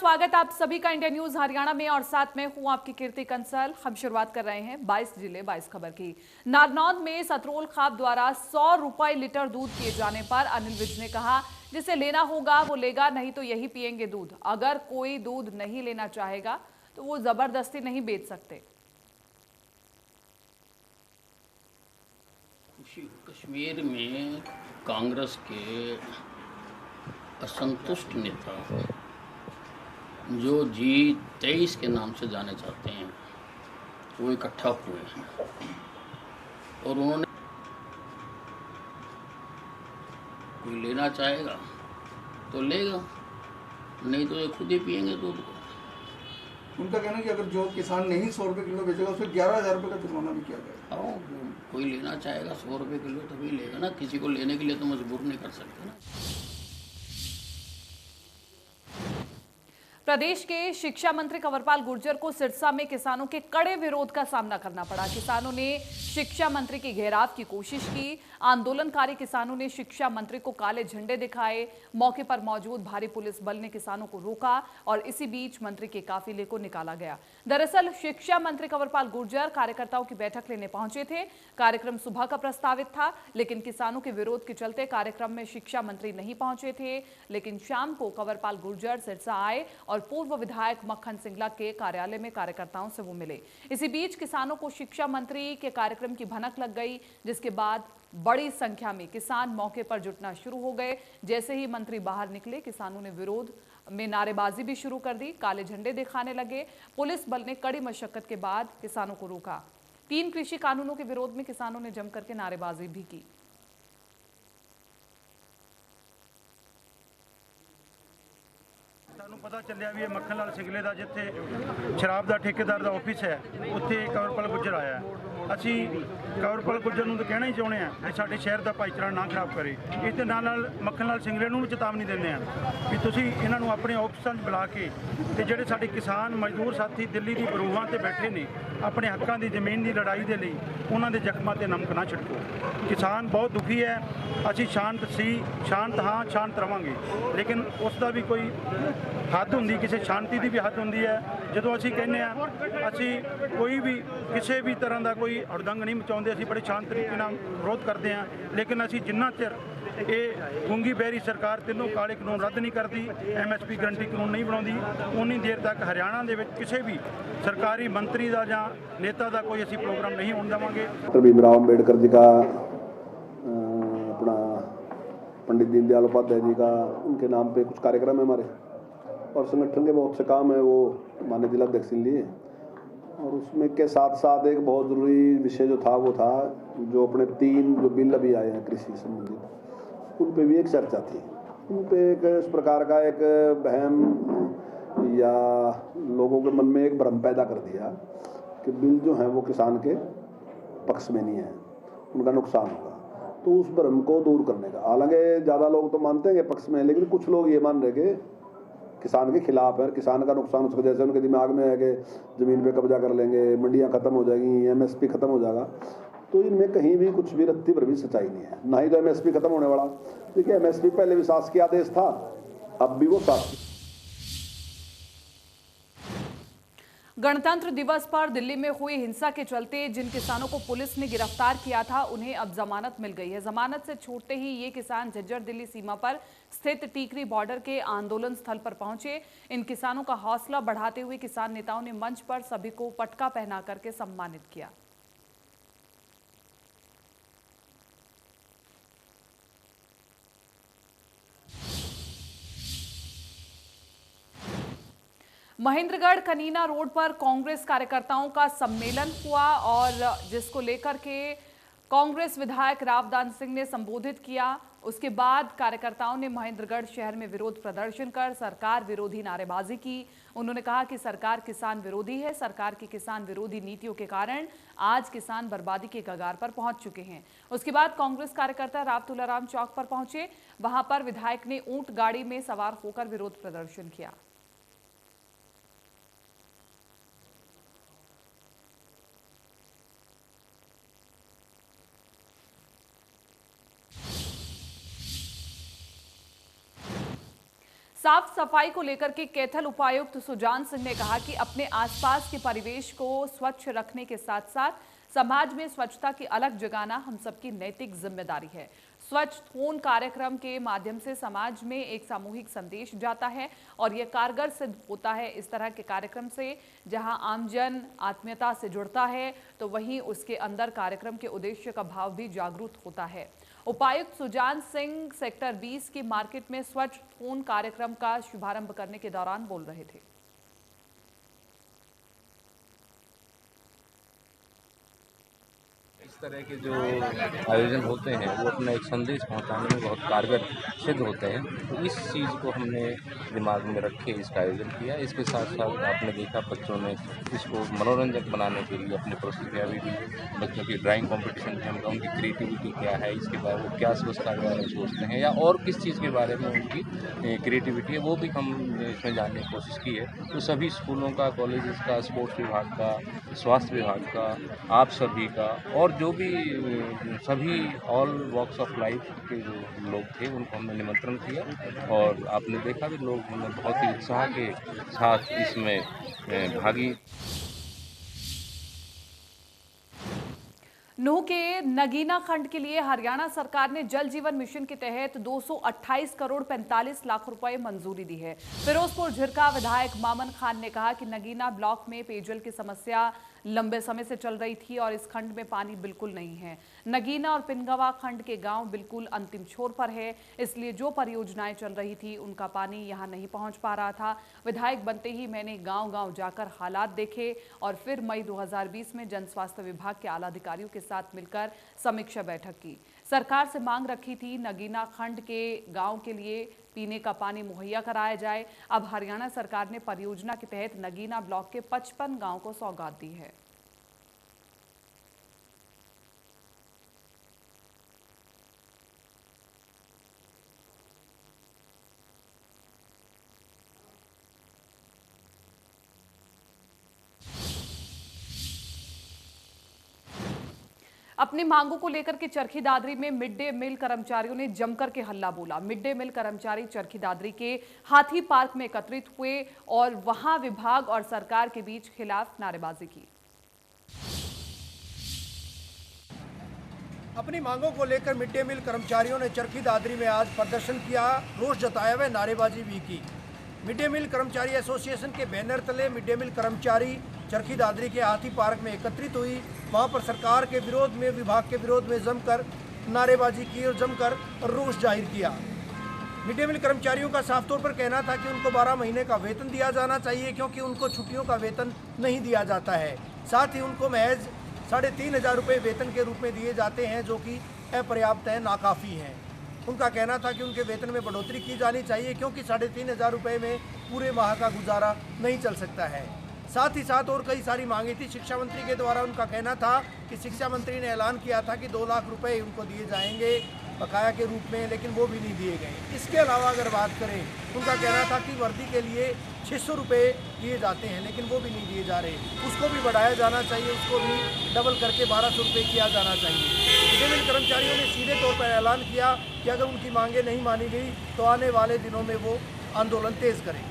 स्वागत आप सभी का इंडिया न्यूज हरियाणा में और साथ में हूं आपकी कीर्ति कंसल। हम शुरुआत कर रहे हैं 22 जिले 22 खबर की। नारनौंद में सतरोल खाप द्वारा 100 रुपए लीटर दूध किए जाने पर अनिल विज ने कहा, जिसे लेना होगा वो लेगा, नहीं तो यही पिएंगे दूध। अगर कोई दूध नहीं लेना चाहेगा तो वो जबरदस्ती नहीं बेच सकते। कश्मीर में कांग्रेस के असंतुष्ट नेता जो G23 के नाम से जाने जाते हैं वो इकट्ठा हुए हैं और उन्होंने कोई लेना चाहेगा तो लेगा, नहीं तो ये खुद ही पिएंगे दूध को। उनका कहना है कि अगर जो किसान नहीं 100 रुपये किलो बेचेगा उसको 11,000 रुपये का जुर्माना भी किया जाएगा। हाँ, कोई लेना चाहेगा 100 रुपये किलो तभी लेगा ना, किसी को लेने के लिए तो मजबूर नहीं कर सकते ना। प्रदेश के शिक्षा मंत्री कंवरपाल गुर्जर को सिरसा में किसानों के कड़े विरोध का सामना करना पड़ा। किसानों ने शिक्षा मंत्री के घेराव की कोशिश की। आंदोलनकारी किसानों ने शिक्षा मंत्री को काले झंडे दिखाए। मौके पर मौजूद भारी पुलिस बल ने किसानों को रोका और इसी बीच मंत्री के काफिले को निकाला गया। दरअसल शिक्षा मंत्री कंवरपाल गुर्जर कार्यकर्ताओं की बैठक लेने पहुंचे थे। कार्यक्रम सुबह का प्रस्तावित था, लेकिन किसानों के विरोध के चलते कार्यक्रम में शिक्षा मंत्री नहीं पहुंचे थे। लेकिन शाम को कंवरपाल गुर्जर सिरसा आए और पूर्व विधायक मक्खन सिंगला के कार्यालय में कार्यकर्ताओं से वो मिले। इसी बीच किसानों को शिक्षा मंत्री के कार्यक्रम की भनक लग गई, जिसके बाद बड़ी संख्या में किसान मौके पर जुटना शुरू हो गए। जैसे ही मंत्री बाहर निकले, किसानों ने विरोध में नारेबाजी भी शुरू कर दी, काले झंडे दिखाने लगे। पुलिस बल ने कड़ी मशक्कत के बाद किसानों को रोका। 3 कृषि कानूनों के विरोध में किसानों ने जमकर के नारेबाजी भी की। ਸਾਨੂੰ ਪਤਾ ਚੱਲਿਆ ਵੀ ਇਹ ਮੱਖਣ ਲਾਲ ਸਿੰਗਲੇ ਦਾ ਜਿੱਥੇ ਸ਼ਰਾਬ ਦਾ ਠੇਕੇਦਾਰ ਦਾ ਆਫਿਸ ਹੈ ਉੱਥੇ ਕੰਵਰਪਾਲ ਗੁੱਜਰ ਆਇਆ ਹੈ। ਅਸੀਂ ਕੰਵਰਪਾਲ ਗੁੱਜਰ ਨੂੰ ਤਾਂ ਕਹਿਣਾ ਹੀ ਚਾਹੁੰਦੇ ਹਾਂ ਕਿ ਸਾਡੇ ਸ਼ਹਿਰ ਦਾ ਭਾਈਚਾਰਾ ਨਾ ਖਰਾਬ ਕਰੇ। ਇਸ ਦੇ ਨਾਲ ਮੱਖਣ ਲਾਲ ਸਿੰਗਲੇ ਨੂੰ ਵੀ ਚੇਤਾਵਨੀ ਦਿੰਦੇ ਹਾਂ ਵੀ ਤੁਸੀਂ ਇਹਨਾਂ ਨੂੰ ਆਪਣੇ ਆਫਿਸਾਂ 'ਚ ਬੁਲਾ ਕੇ ਤੇ ਜਿਹੜੇ ਸਾਡੇ ਕਿਸਾਨ ਮਜ਼ਦੂਰ ਸਾਥੀ ਦਿੱਲੀ ਦੀ ਬਰੂਹਾਂ ਤੇ ਬੈਠੇ ਨੇ ਆਪਣੇ ਹੱਕਾਂ ਦੀ ਜ਼ਮੀਨ ਦੀ ਲੜਾਈ ਦੇ ਲਈ ਉਹਨਾਂ ਦੇ ਜ਼ਖਮਾਂ ਤੇ ਨਮਕ ਨਾ ਛਿੜਕੋ। ਕਿਸਾਨ ਬਹੁਤ ਦੁਖੀ ਹੈ। ਅਸੀਂ ਸ਼ਾਂਤ ਹਾਂ, ਸ਼ਾਂਤ ਰਵਾਂਗੇ, ਲੇਕਿਨ ਉਸ ਦਾ ਵੀ ਕੋਈ हद होंगी, किसी शांति की भी हद होंगी है। जो असी कहने असी कोई भी किसी भी तरह का कोई हड़दंग नहीं मचाते, असी बड़े शांत तरीके विरोध करते हैं। लेकिन असी जिन्ना चिर ये गूंगी बहरी सरकार तीनों काले कानून रद्द नहीं करती, MSP गारंटी कानून नहीं बनाती, उन्नी देर तक हरियाणा के किसी भी सरकारी मंत्री का या नेता का कोई असी प्रोग्राम नहीं होने देवांगे। डॉक्टर भीमराव अम्बेडकर जी का अपना पंडित दीनदयाल उपाध्याय जी का उनके नाम पे कुछ कार्यक्रम है हमारे, और संगठन के बहुत से काम है वो माननीय जिलाध्यक्ष ने लिए। और उसमें के साथ साथ एक बहुत ज़रूरी विषय जो था वो था जो अपने 3 जो बिल अभी आए हैं कृषि संबंधित, उन पे भी एक चर्चा थी। उन पे एक इस प्रकार का एक वहम या लोगों के मन में एक भ्रम पैदा कर दिया कि बिल जो हैं वो किसान के पक्ष में नहीं है, उनका नुकसान होगा। तो उस भ्रम को दूर करने का, हालांकि ज़्यादा लोग तो मानते हैं कि पक्ष में है, लेकिन कुछ लोग ये मान रहे कि किसान के खिलाफ है, किसान का नुकसान हो सकता है। जैसे उनके दिमाग में है कि ज़मीन पे कब्जा कर लेंगे, मंडियाँ ख़त्म हो जाएगी, MSP ख़त्म हो जाएगा। तो इनमें कहीं भी कुछ भी रत्ती भर भी सच्चाई नहीं है, ना ही तो MSP ख़त्म होने वाला। देखिए MSP पहले भी शासकीय आदेश था, अब भी वो शासकीय। गणतंत्र दिवस पर दिल्ली में हुई हिंसा के चलते जिन किसानों को पुलिस ने गिरफ्तार किया था उन्हें अब जमानत मिल गई है। जमानत से छूटते ही ये किसान झज्जर दिल्ली सीमा पर स्थित टीकरी बॉर्डर के आंदोलन स्थल पर पहुंचे। इन किसानों का हौसला बढ़ाते हुए किसान नेताओं ने मंच पर सभी को पटका पहना करके सम्मानित किया। महेंद्रगढ़ कनीना रोड पर कांग्रेस कार्यकर्ताओं का सम्मेलन हुआ और जिसको लेकर के कांग्रेस विधायक रावदान सिंह ने संबोधित किया। उसके बाद कार्यकर्ताओं ने महेंद्रगढ़ शहर में विरोध प्रदर्शन कर सरकार विरोधी नारेबाजी की। उन्होंने कहा कि सरकार किसान विरोधी है, सरकार की किसान विरोधी नीतियों के कारण आज किसान बर्बादी के कगार पर पहुंच चुके हैं। उसके बाद कांग्रेस कार्यकर्ता राव तुलाराम चौक पर पहुंचे। वहां पर विधायक ने ऊंट गाड़ी में सवार होकर विरोध प्रदर्शन किया। साफ सफाई को लेकर के कैथल उपायुक्त सुजान सिंह ने कहा कि अपने आसपास के परिवेश को स्वच्छ रखने के साथ साथ समाज में स्वच्छता की अलग जगाना हम सबकी नैतिक जिम्मेदारी है। स्वच्छ फोन कार्यक्रम के माध्यम से समाज में एक सामूहिक संदेश जाता है और यह कारगर सिद्ध होता है। इस तरह के कार्यक्रम से जहां आमजन आत्मीयता से जुड़ता है तो वहीं उसके अंदर कार्यक्रम के उद्देश्य का भाव भी जागरूक होता है। उपायुक्त सुजान सिंह सेक्टर 20 की मार्केट में स्वच्छ फोन कार्यक्रम का शुभारंभ करने के दौरान बोल रहे थे। इस तरह के जो आयोजन होते हैं वो अपना एक संदेश पहुंचाने में बहुत कारगर सिद्ध होते हैं। तो इस चीज़ को हमने दिमाग में रखे इसका आयोजन किया। इसके साथ साथ आपने देखा बच्चों ने इसको मनोरंजक बनाने के लिए अपने प्रस्तुति अभी भी बच्चों की ड्राइंग कंपटीशन थे, उनका उनकी क्रिएटिविटी क्या है, इसके बारे में क्या स्वच्छता के बारे में सोचते हैं या और किस चीज़ के बारे में उनकी क्रिएटिविटी है वो भी हम इसमें जानने की कोशिश की है। तो सभी स्कूलों का, कॉलेजेस का, स्पोर्ट्स विभाग का, स्वास्थ्य विभाग का, आप सभी का और जो भी सभी ऑल वॉक्स ऑफ लाइफ के जो लोग थे उनको हमने निमंत्रण किया और आपने देखा भी लोग बहुत ही उत्साह के साथ इसमें भागी। नूह के नगीना खंड के लिए हरियाणा सरकार ने जल जीवन मिशन के तहत 228 करोड़ 45 लाख रुपए मंजूरी दी है। फिरोजपुर झिरका विधायक मामन खान ने कहा कि नगीना ब्लॉक में पेयजल की समस्या लंबे समय से चल रही थी और इस खंड में पानी बिल्कुल नहीं है। नगीना और पिनगवा खंड के गांव बिल्कुल अंतिम छोर पर है, इसलिए जो परियोजनाएं चल रही थी उनका पानी यहां नहीं पहुंच पा रहा था। विधायक बनते ही मैंने गांव-गांव जाकर हालात देखे और फिर मई 2020 में जन स्वास्थ्य विभाग के आला अधिकारियों के साथ मिलकर समीक्षा बैठक की। सरकार से मांग रखी थी नगीना खंड के गांव के लिए पीने का पानी मुहैया कराया जाए। अब हरियाणा सरकार ने परियोजना के तहत नगीना ब्लॉक के 55 गांव को सौगात दी है। अपनी मांगों को लेकर के चरखी दादरी में मिड डे मील कर्मचारियों ने जमकर के हल्ला बोला। मिड डे मील कर्मचारी चरखी दादरी के हाथी पार्क में एकत्रित हुए और वहां विभाग और सरकार के बीच खिलाफ नारेबाजी की। अपनी मांगों को लेकर मिड डे मील कर्मचारियों ने चरखी दादरी में आज प्रदर्शन किया, रोष जताया व नारेबाजी भी की। मिड डे मील कर्मचारी एसोसिएशन के बैनर तले मिड डे मील कर्मचारी चरखी दादरी के हाथी पार्क में एकत्रित हुई। वहां पर सरकार के विरोध में, विभाग के विरोध में जमकर नारेबाजी की और जमकर रोष जाहिर किया। मिड डे मील कर्मचारियों का साफ तौर पर कहना था कि उनको 12 महीने का वेतन दिया जाना चाहिए क्योंकि उनको छुट्टियों का वेतन नहीं दिया जाता है। साथ ही उनको महज 3,500 रुपये वेतन के रूप में दिए जाते हैं जो कि अपर्याप्त हैं, नाकाफ़ी हैं। उनका कहना था कि उनके वेतन में बढ़ोतरी की जानी चाहिए क्योंकि 3,500 रुपये में पूरे माह का गुजारा नहीं चल सकता है। साथ ही साथ और कई सारी मांगी थी। शिक्षा मंत्री के द्वारा उनका कहना था कि शिक्षा मंत्री ने ऐलान किया था कि 2 लाख रुपए उनको दिए जाएंगे बकाया के रूप में, लेकिन वो भी नहीं दिए गए। इसके अलावा अगर बात करें, उनका कहना था कि वर्दी के लिए 600 रुपये दिए जाते हैं लेकिन वो भी नहीं दिए जा रहे, उसको भी बढ़ाया जाना चाहिए, उसको भी डबल करके 1200 रुपये किया जाना चाहिए। मिड डे मील कर्मचारियों ने सीधे तौर पर ऐलान किया कि अगर उनकी मांगें नहीं मानी गई तो आने वाले दिनों में वो आंदोलन तेज करेंगे।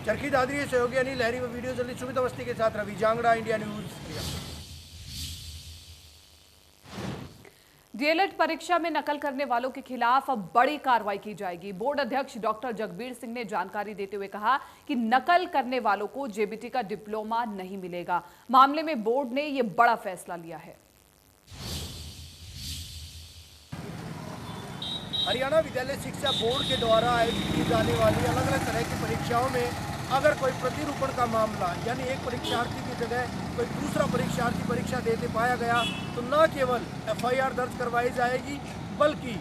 चरखी दादरी सहयोगी अनिल लहरी व वीडियो जर्नलिस्ट सुमित अवस्थी के साथ Ravi Jangra, India news. DElEd परीक्षा में नकल करने वालों के खिलाफ अब बड़ी कार्रवाई की जाएगी। बोर्ड अध्यक्ष डॉक्टर जगबीर सिंह ने जानकारी देते हुए कहा कि नकल करने वालों को जेबीटी का डिप्लोमा नहीं मिलेगा। मामले में बोर्ड ने यह बड़ा फैसला लिया है। हरियाणा विद्यालय शिक्षा बोर्ड के द्वारा आयोजित की जाने वाली अलग अलग तरह की परीक्षाओं में अगर कोई प्रतिरूपण का मामला यानी एक परीक्षार्थी की जगह कोई दूसरा परीक्षार्थी परीक्षा देते पाया गया तो न केवल एफआईआर दर्ज करवाई जाएगी बल्कि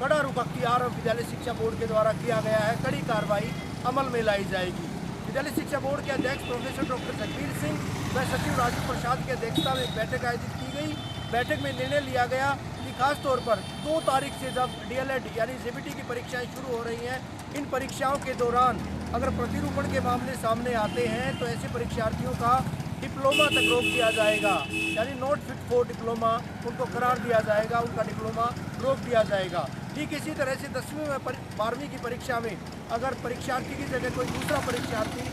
कड़ा रुख अख्तियार विद्यालय शिक्षा बोर्ड के द्वारा किया गया है, कड़ी कार्रवाई अमल में लाई जाएगी। विद्यालय शिक्षा बोर्ड के अध्यक्ष प्रोफेसर डॉक्टर जगबीर सिंह व सचिव राजीव प्रसाद की अध्यक्षता में एक बैठक आयोजित की गई। बैठक में निर्णय लिया गया कि खास तौर पर 2 तारीख से जब डीएलएड यानी जेबीटी की परीक्षाएं शुरू हो रही हैं, इन परीक्षाओं के दौरान अगर प्रतिरूपण के मामले सामने आते हैं तो ऐसे परीक्षार्थियों का डिप्लोमा तक रोक दिया जाएगा, यानी नॉट फिट फॉर डिप्लोमा उनको करार दिया जाएगा, उनका डिप्लोमा रोक दिया जाएगा। ठीक इसी तरह से 10वीं में 12वीं की परीक्षा में अगर परीक्षार्थी की जगह कोई दूसरा परीक्षार्थी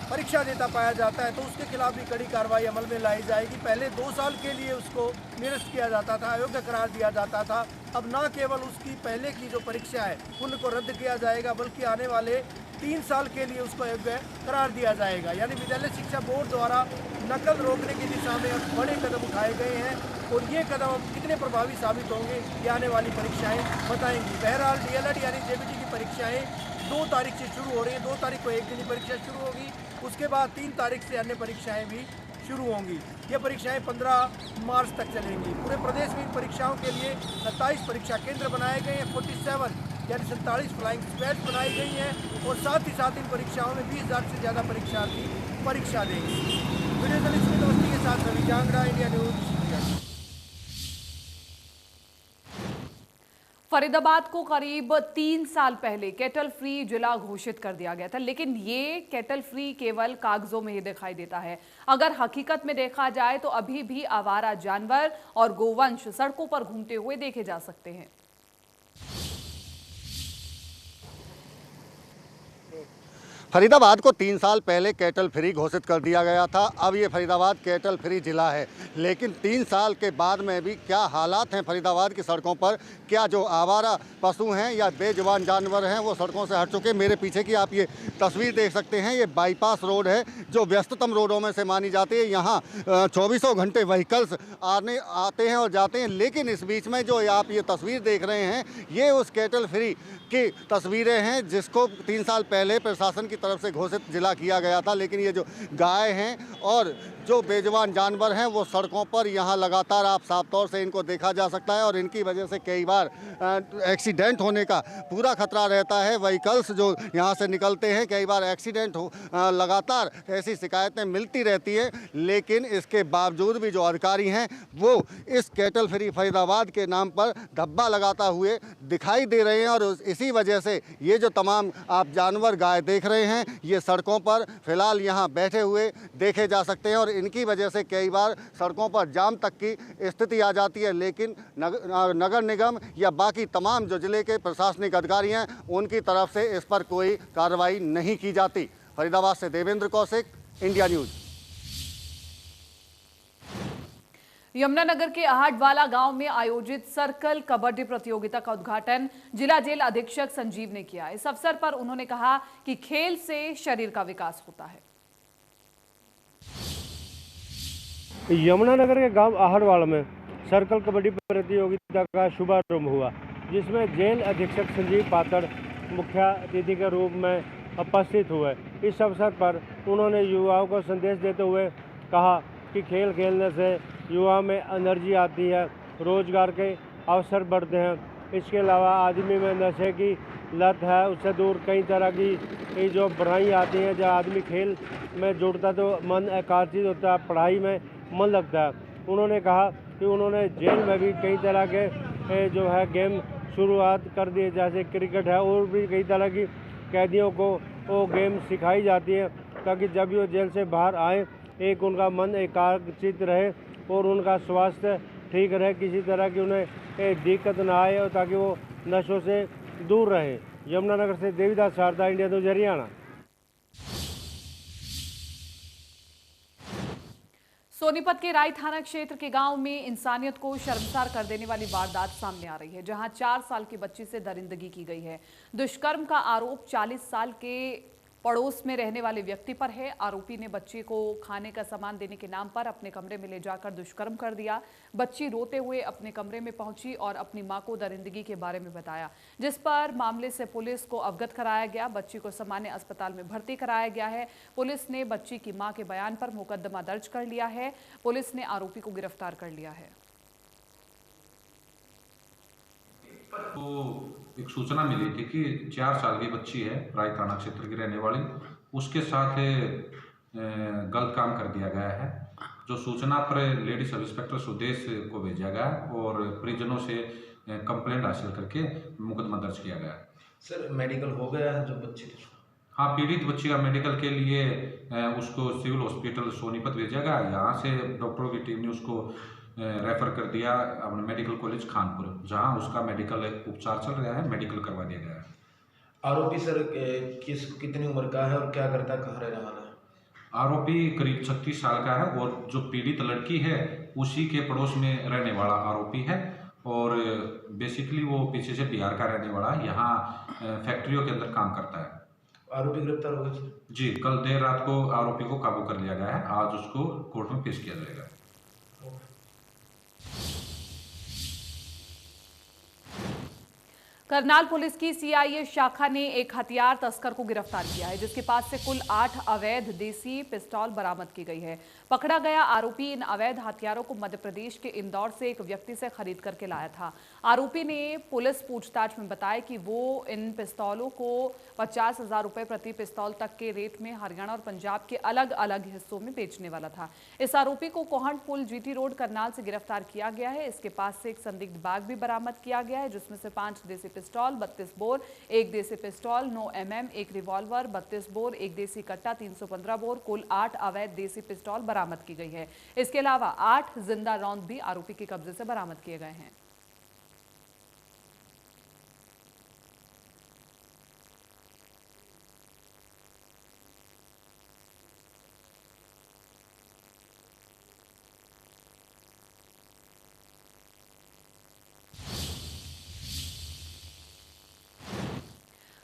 परीक्षा देता पाया जाता है तो उसके खिलाफ भी कड़ी कार्रवाई अमल में लाई जाएगी। पहले 2 साल के लिए उसको निरस्त किया जाता था, अयोग्य करार दिया जाता था। अब न केवल उसकी पहले की जो परीक्षा है उनको रद्द किया जाएगा, बल्कि आने वाले 3 साल के लिए उसको अयोग्य करार दिया जाएगा। यानी विद्यालय शिक्षा बोर्ड द्वारा नकल रोकने की दिशा में अब बड़े कदम उठाए गए हैं और ये कदम अब कितने प्रभावी साबित होंगे ये आने वाली परीक्षाएं बताएंगी। बहरहाल डीएलएड यानी जेबीटी की परीक्षाएं 2 तारीख से शुरू हो रही हैं। 2 तारीख को एक दिन परीक्षा शुरू होगी, उसके बाद 3 तारीख से अन्य परीक्षाएं भी शुरू होंगी। ये परीक्षाएं 15 मार्च तक चलेंगी। पूरे प्रदेश में इन परीक्षाओं के लिए 27 परीक्षा केंद्र बनाए गए हैं, 47 यानी 47 फ्लाइंग स्क्वाड्स बनाई गई हैं और साथ ही साथ इन परीक्षाओं में 20,000 से ज़्यादा परीक्षार्थी परीक्षा देंगे। वीडियो जर्नलिस्ट की दोस्ती के साथ रवि जांगड़ा, इंडिया न्यूज। फरीदाबाद को करीब 3 साल पहले कैटल फ्री जिला घोषित कर दिया गया था, लेकिन ये कैटल फ्री केवल कागजों में ही दिखाई देता है। अगर हकीकत में देखा जाए तो अभी भी आवारा जानवर और गोवंश सड़कों पर घूमते हुए देखे जा सकते हैं। फरीदाबाद को 3 साल पहले कैटल फ्री घोषित कर दिया गया था। अब ये फरीदाबाद कैटल फ्री ज़िला है, लेकिन 3 साल के बाद में भी क्या हालात हैं फरीदाबाद की सड़कों पर। क्या जो आवारा पशु हैं या बेजुबान जानवर हैं वो सड़कों से हट चुके। मेरे पीछे की आप ये तस्वीर देख सकते हैं, ये बाईपास रोड है जो व्यस्ततम रोडों में से मानी जाती है। यहाँ 24 घंटे व्हीकल्स आते हैं और जाते हैं, लेकिन इस बीच में जो आप ये तस्वीर देख रहे हैं ये उस कैटल फ्री की तस्वीरें हैं जिसको 3 साल पहले प्रशासन की तरफ से घोषित जिला किया गया था। लेकिन ये जो गाय हैं और जो बेजुबान जानवर हैं वो सड़कों पर यहाँ लगातार आप साफ तौर से इनको देखा जा सकता है और इनकी वजह से कई बार एक्सीडेंट होने का पूरा खतरा रहता है। व्हीकल्स जो यहाँ से निकलते हैं कई बार एक्सीडेंट हो, लगातार ऐसी शिकायतें मिलती रहती हैं। लेकिन इसके बावजूद भी जो अधिकारी हैं वो इस कैटल फ्री फरीदाबाद के नाम पर धब्बा लगाता हुए दिखाई दे रहे हैं और इसी वजह से ये जो तमाम आप जानवर गाय देख रहे हैं ये सड़कों पर फिलहाल यहाँ बैठे हुए देखे जा सकते हैं और इनकी वजह से कई बार सड़कों पर जाम तक की स्थिति आ जाती है। लेकिन नगर निगम या बाकी तमाम जो जिले के प्रशासनिक अधिकारी हैं उनकी तरफ से इस पर कोई कार्रवाई नहीं की जाती। फरीदाबाद से देवेंद्र कौशिक, इंडिया न्यूज। यमुनानगर के आहटवाला गांव में आयोजित सर्कल कबड्डी प्रतियोगिता का उद्घाटन जिला जेल अधीक्षक संजीव ने किया। इस अवसर पर उन्होंने कहा कि खेल से शरीर का विकास होता है। यमुनानगर के गांव आहटवाला में सर्कल कबड्डी प्रतियोगिता का शुभारंभ हुआ, जिसमें जेल अधीक्षक संजीव पातड़ मुख्य अतिथि के रूप में उपस्थित हुए। इस अवसर पर उन्होंने युवाओं को संदेश देते हुए कहा कि खेल खेलने से युवा में एनर्जी आती है, रोजगार के अवसर बढ़ते हैं। इसके अलावा आदमी में नशे की लत है उससे दूर कई तरह की जो बुराई आती हैं। जब आदमी खेल में जुड़ता तो मन एकाग्रचित होता है, पढ़ाई में मन लगता है। उन्होंने कहा कि उन्होंने जेल में भी कई तरह के जो है गेम शुरुआत कर दिए, जैसे क्रिकेट है और भी कई तरह की कैदियों को वो गेम सिखाई जाती है ताकि जब वो जेल से बाहर आए एक उनका मन एकाग्रचित रहे और उनका स्वास्थ्य ठीक रहे, किसी तरह की उन्हें दिक्कत ना आए और ताकि वो नशों से दूर रहे। यमुनानगर से देवीदास शारदा, इंडिया न्यूज, हरियाणा। सोनीपत के राई थाना क्षेत्र के गांव में इंसानियत को शर्मसार कर देने वाली वारदात सामने आ रही है, जहां 4 साल की बच्ची से दरिंदगी की गई है। दुष्कर्म का आरोप 40 साल के पड़ोस में रहने वाले व्यक्ति पर है। आरोपी ने बच्ची को खाने का सामान देने के नाम पर अपने कमरे में ले जाकर दुष्कर्म कर दिया। बच्ची रोते हुए अपने कमरे में पहुंची और अपनी मां को दरिंदगी के बारे में बताया, जिस पर मामले से पुलिस को अवगत कराया गया। बच्ची को सामान्य अस्पताल में भर्ती कराया गया है। पुलिस ने बच्ची की मां के बयान पर मुकदमा दर्ज कर लिया है। पुलिस ने आरोपी को गिरफ्तार कर लिया है। तो एक सूचना मिली थी कि 4 साल की बच्ची है, राय थाना क्षेत्र की रहने वाली, उसके साथ गलत काम कर दिया गया है। जो सूचना पर लेडी सब इंस्पेक्टर सुदेश को भेजा गया और परिजनों से कंप्लेंट हासिल करके मुकदमा दर्ज किया गया। सर, मेडिकल हो गया है जो बच्ची? हाँ, पीड़ित बच्ची का मेडिकल के लिए उसको सिविल हॉस्पिटल सोनीपत भेजा गया। यहाँ से डॉक्टरों की टीम ने उसको रेफर कर दिया अपने मेडिकल कॉलेज खानपुर, जहां उसका मेडिकल उपचार चल रहा है, मेडिकल करवा दिया गया है। आरोपी सर कितनी उम्र का है और क्या करता है, कहाँ रहने वाला है? आरोपी करीब 36 साल का है और जो पीड़ित लड़की है उसी के पड़ोस में रहने वाला आरोपी है और बेसिकली वो पीछे से बिहार का रहने वाला है, यहाँ फैक्ट्रियों के अंदर काम करता है। आरोपी गिरफ्तार हो गए जी, कल देर रात को आरोपी को काबू कर लिया गया है, आज उसको कोर्ट में पेश किया जाएगा। करनाल पुलिस की सीआईए शाखा ने एक हथियार तस्कर को गिरफ्तार किया है, जिसके पास से कुल 8 अवैध देसी पिस्तौल बरामद की गई है। पकड़ा गया आरोपी इन अवैध हथियारों को मध्य प्रदेश के इंदौर से एक व्यक्ति से खरीद करके लाया था। आरोपी ने पुलिस पूछताछ में बताया कि वो इन पिस्तौलों को 50,000 रुपए प्रति पिस्तौल तक के रेट में हरियाणा और पंजाब के अलग अलग हिस्सों में बेचने वाला था। इस आरोपी को कोहंड पुल जीटी रोड करनाल से गिरफ्तार किया गया है। इसके पास से एक संदिग्ध बैग भी बरामद किया गया है, जिसमें से 5 देसी पिस्तौल, 32 बोर, 1 देसी पिस्तौल, 9 mm, 1 रिवॉल्वर, 32 बोर, 1 देसी कट्टा, 315 बोर, कुल 8 अवैध देसी पिस्तौल बरामद की गई है। इसके अलावा 8 जिंदा रौंद भी आरोपी के कब्जे से बरामद किए गए हैं।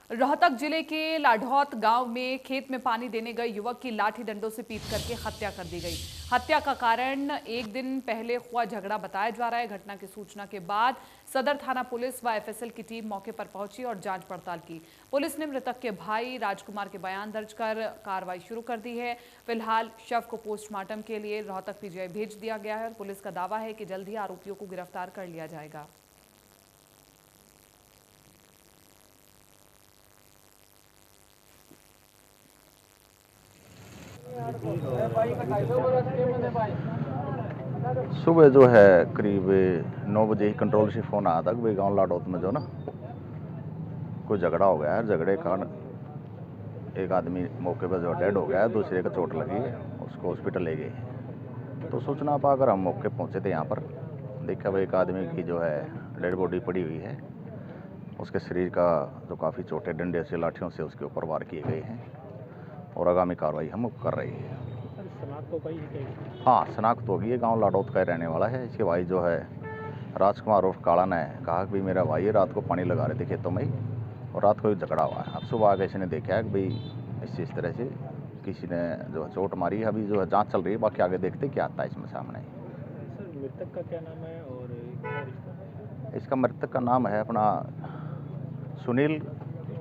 रोहतक जिले के लाढौत गांव में खेत में पानी देने गए युवक की लाठी डंडों से पीट करके हत्या कर दी गई। हत्या का कारण एक दिन पहले हुआ झगड़ा बताया जा रहा है। घटना की सूचना के बाद सदर थाना पुलिस व एफएसएल की टीम मौके पर पहुंची और जांच पड़ताल की। पुलिस ने मृतक के भाई राजकुमार के बयान दर्ज कर कार्रवाई शुरू कर दी है। फिलहाल शव को पोस्टमार्टम के लिए रोहतक पीजीआई भेज दिया गया है और पुलिस का दावा है कि जल्द ही आरोपियों को गिरफ्तार कर लिया जाएगा। सुबह जो है करीब 9 बजे ही कंट्रोल से फ़ोन आया था कि भाई गाँव लाडौत में जो ना कोई झगड़ा हो गया है। झगड़े के कारण एक आदमी मौके पर जो डेड हो गया है, दूसरे को चोट लगी है, उसको हॉस्पिटल ले गए। तो सूचना पाकर हम मौके पहुंचे थे। यहाँ पर देखा भाई एक आदमी की जो है डेड बॉडी पड़ी हुई है। उसके शरीर का जो काफ़ी चोटें डंडे से लाठियों से उसके ऊपर वार किए गए हैं और आगामी कार्रवाई हम कर रहे हैं। हाँ, शनाख्त होगी। ये गांव लाडौत का रहने वाला है। इसके भाई जो है राजकुमार उर्फ काला ने कहा कि भाई मेरा भाई रात को पानी लगा रहे थे खेतों में और रात को झगड़ा हुआ है। अब सुबह आगे किसी ने देखा है कि भाई इस तरह से किसी ने जो चोट मारी है। अभी जो है जाँच चल रही है, बाकी आगे देखते क्या आता है इसमें सामने। सर, मृतक का क्या नाम है और इसका मृतक का नाम है अपना सुनील,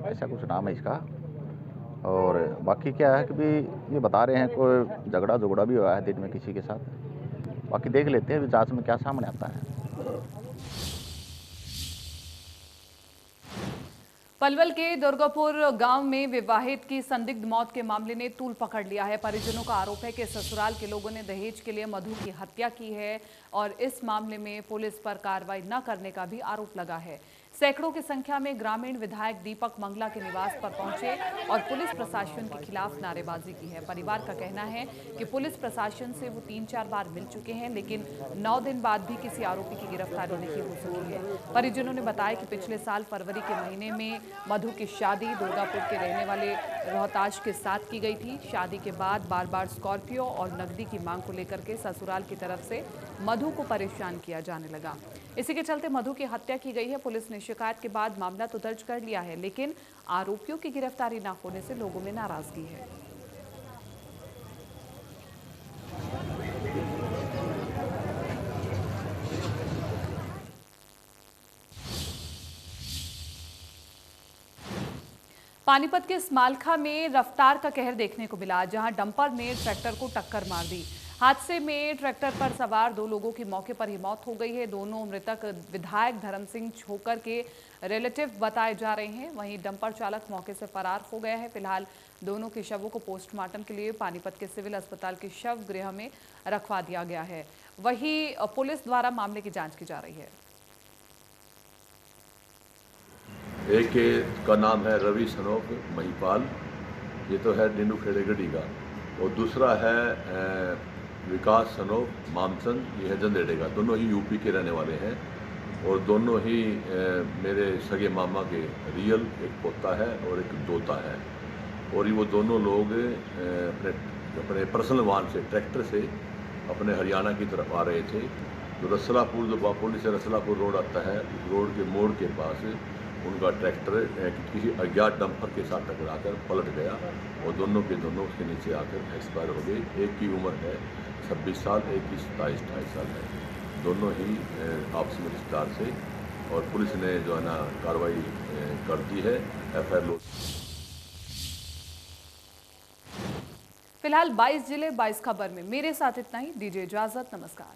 ऐसा कुछ नाम है इसका। और बाकी क्या है कि भी ये बता रहे हैं कोई झगड़ा भी हुआ है दिन में किसी के साथ। बाकी देख लेते हैं अभी जांच में क्या सामने आता है। पलवल के दुर्गापुर गांव में विवाहित की संदिग्ध मौत के मामले ने तूल पकड़ लिया है। परिजनों का आरोप है कि ससुराल के लोगों ने दहेज के लिए मधु की हत्या की है और इस मामले में पुलिस पर कार्रवाई न करने का भी आरोप लगा है। सैकड़ों की संख्या में ग्रामीण विधायक दीपक मंगला के निवास पर पहुंचे और पुलिस प्रशासन के खिलाफ नारेबाजी की है। परिवार का कहना है कि पुलिस प्रशासन से वो 3-4 बार मिल चुके हैं, लेकिन 9 दिन बाद भी किसी आरोपी की गिरफ्तारी नहीं हो सकी है। परिजनों ने बताया कि पिछले साल फरवरी के महीने में मधु की शादी दुर्गापुर के रहने वाले रोहताश के साथ की गई थी। शादी के बाद बार बार स्कॉर्पियो और नकदी की मांग को लेकर के ससुराल की तरफ से मधु को परेशान किया जाने लगा। इसी के चलते मधु की हत्या की गई है। पुलिस ने शिकायत के बाद मामला तो दर्ज कर लिया है, लेकिन आरोपियों की गिरफ्तारी न होने से लोगों में नाराजगी है। पानीपत के स्मालखा में रफ्तार का कहर देखने को मिला, जहां डंपर ने ट्रैक्टर को टक्कर मार दी। हादसे में ट्रैक्टर पर सवार 2 लोगों की मौके पर ही मौत हो गई है। दोनों मृतक विधायक धर्म सिंह छोकर के रिलेटिव बताए जा रहे हैं। वहीं डंपर चालक मौके से फरार हो गया है। फिलहाल दोनों के शवों को पोस्टमार्टम के लिए पानीपत के सिविल अस्पताल के शव गृह में रखवा दिया गया है। वहीं पुलिस द्वारा मामले की जांच की जा रही है। एक का नाम है रवि सनोक महिपाल, ये तो है डिंडू खेड़े गढ़ी का, और दूसरा है विकास सनोफ मामचंद, ये है जंदेड़े का। दोनों ही यूपी के रहने वाले हैं और दोनों ही मेरे सगे मामा के रियल एक पोता है और एक दोता है। और ये वो दोनों लोग अपने पर्सनल वाहन से, ट्रैक्टर से अपने हरियाणा की तरफ आ रहे थे। तो रसलापुर, जो बापोली से रसलापुर रोड आता है, उस रोड के मोड़ के पास उनका ट्रैक्टर किसी अज्ञात डंपर के साथ टकराकर पलट गया और दोनों के दोनों उसके नीचे आकर एक्सपायर हो गए। एक की उम्र है 26 साल, एक की 27-28 साल है। दोनों ही आपस में रिश्तेदार से, और पुलिस ने जो है ना कार्रवाई कर दी है, FIR लोड। फिलहाल 22 जिले 22 खबर में मेरे साथ इतना ही। दीजिए इजाजत, नमस्कार।